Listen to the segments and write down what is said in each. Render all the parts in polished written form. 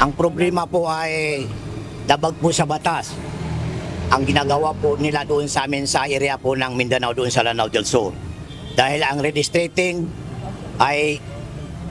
Ang problema po ay labag po sa batas. Ang ginagawa po nila doon sa amin sa area po ng Mindanao doon sa Lanao del Sur. Dahil ang redistricting ay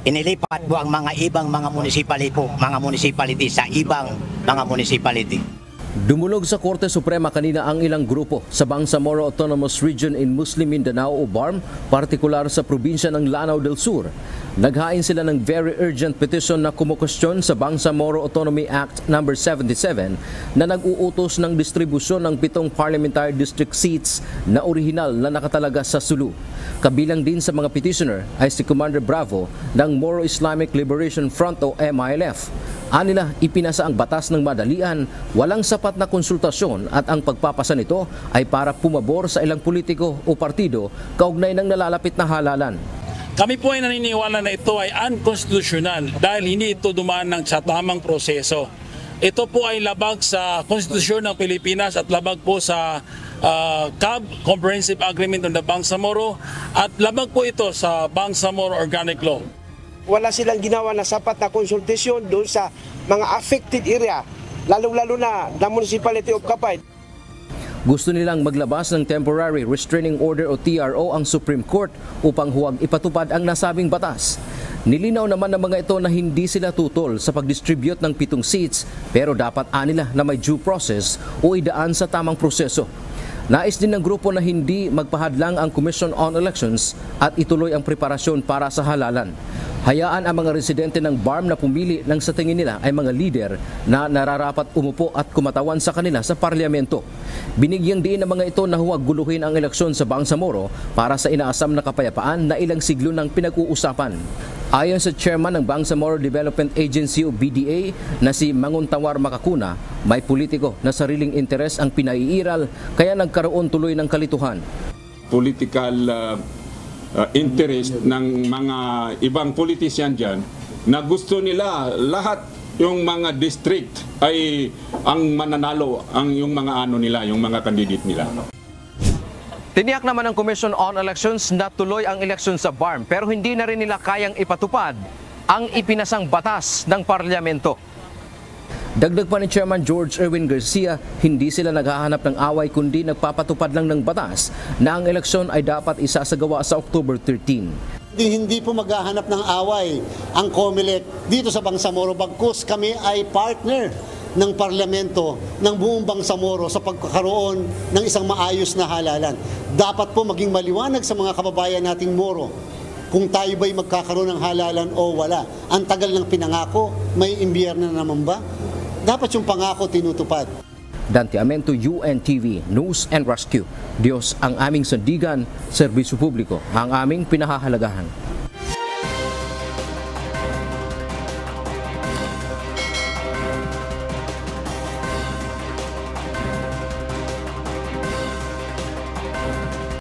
inilipat po ang mga ibang mga municipality sa ibang mga municipality. Dumulog sa Korte Suprema kanina ang ilang grupo sa Bangsamoro Autonomous Region in Muslim Mindanao o BARM, partikular sa probinsya ng Lanao del Sur. Naghain sila ng very urgent petition na kumukwestiyon sa Bangsamoro Autonomy Act No. 77 na nag-uutos ng distribusyon ng 7 parliamentary district seats na orihinal na nakatalaga sa Sulu. Kabilang din sa mga petitioner ay si Commander Bravo ng Moro Islamic Liberation Front o MILF. Anila, ipinasa ang batas ng madalian, walang sapat na konsultasyon at ang pagpapasa nito ay para pumabor sa ilang politiko o partido kaugnay ng nalalapit na halalan. Kami po ay naniniwala na ito ay unconstitutional dahil hindi ito dumaan sa tamang proseso. Ito po ay labag sa konstitusyon ng Pilipinas at labag po sa CAB, Comprehensive Agreement on the Bangsamoro, at labag po ito sa Bangsamoro Organic Law. Wala silang ginawa na sapat na konsultasyon doon sa mga affected area, lalong-lalo na the Municipality of Kapay. Gusto nilang maglabas ng Temporary Restraining Order o TRO ang Supreme Court upang huwag ipatupad ang nasabing batas. Nilinaw naman ng mga ito na hindi sila tutol sa pag-distribute ng 7 seats pero dapat anila na may due process o idaan sa tamang proseso. Nais din ng grupo na hindi magpahadlang ang Commission on Elections at ituloy ang preparasyon para sa halalan. Hayaan ang mga residente ng BARM na pumili ng sa tingin nila ay mga leader na nararapat umupo at kumatawan sa kanila sa parlamento. Binigyang diin ng mga ito na huwag guluhin ang eleksyon sa Bangsamoro para sa inaasam na kapayapaan na ilang siglo ng pinag-uusapan. Ayon sa chairman ng Bangsamoro Development Agency o BDA na si Manguntawar Makakuna, may politiko na sariling interes ang pinaiiral kaya nagkaroon tuloy ng kalituhan. Political interest ng mga ibang politician dyan na gusto nila lahat yung mga district ay ang mananalo yung mga yung mga candidate nila. Tiniyak naman ng Commission on Elections na tuloy ang eleksyon sa BARM pero hindi na rin nila kayang ipatupad ang ipinasang batas ng parlamento. Dagdag pa ni Chairman George Erwin Garcia, hindi sila naghahanap ng away kundi nagpapatupad lang ng batas na ang eleksyon ay dapat isasagawa sa October 13. Hindi po maghahanap ng away ang COMELEC dito sa Bangsamoro bagkus kami ay partner ng parlamento ng buong Bangsamoro sa pagkakaroon ng isang maayos na halalan. Dapat po maging maliwanag sa mga kababayan nating Moro kung tayo ba'y magkakaroon ng halalan o wala. Ang tagal ng pinangako, may imbiyerno na naman ba? Dapat yung pangako tinutupad. Dante Amento, UNTV, News and Rescue. Diyos ang aming sandigan, serbisyo publiko ang aming pinahahalagahan.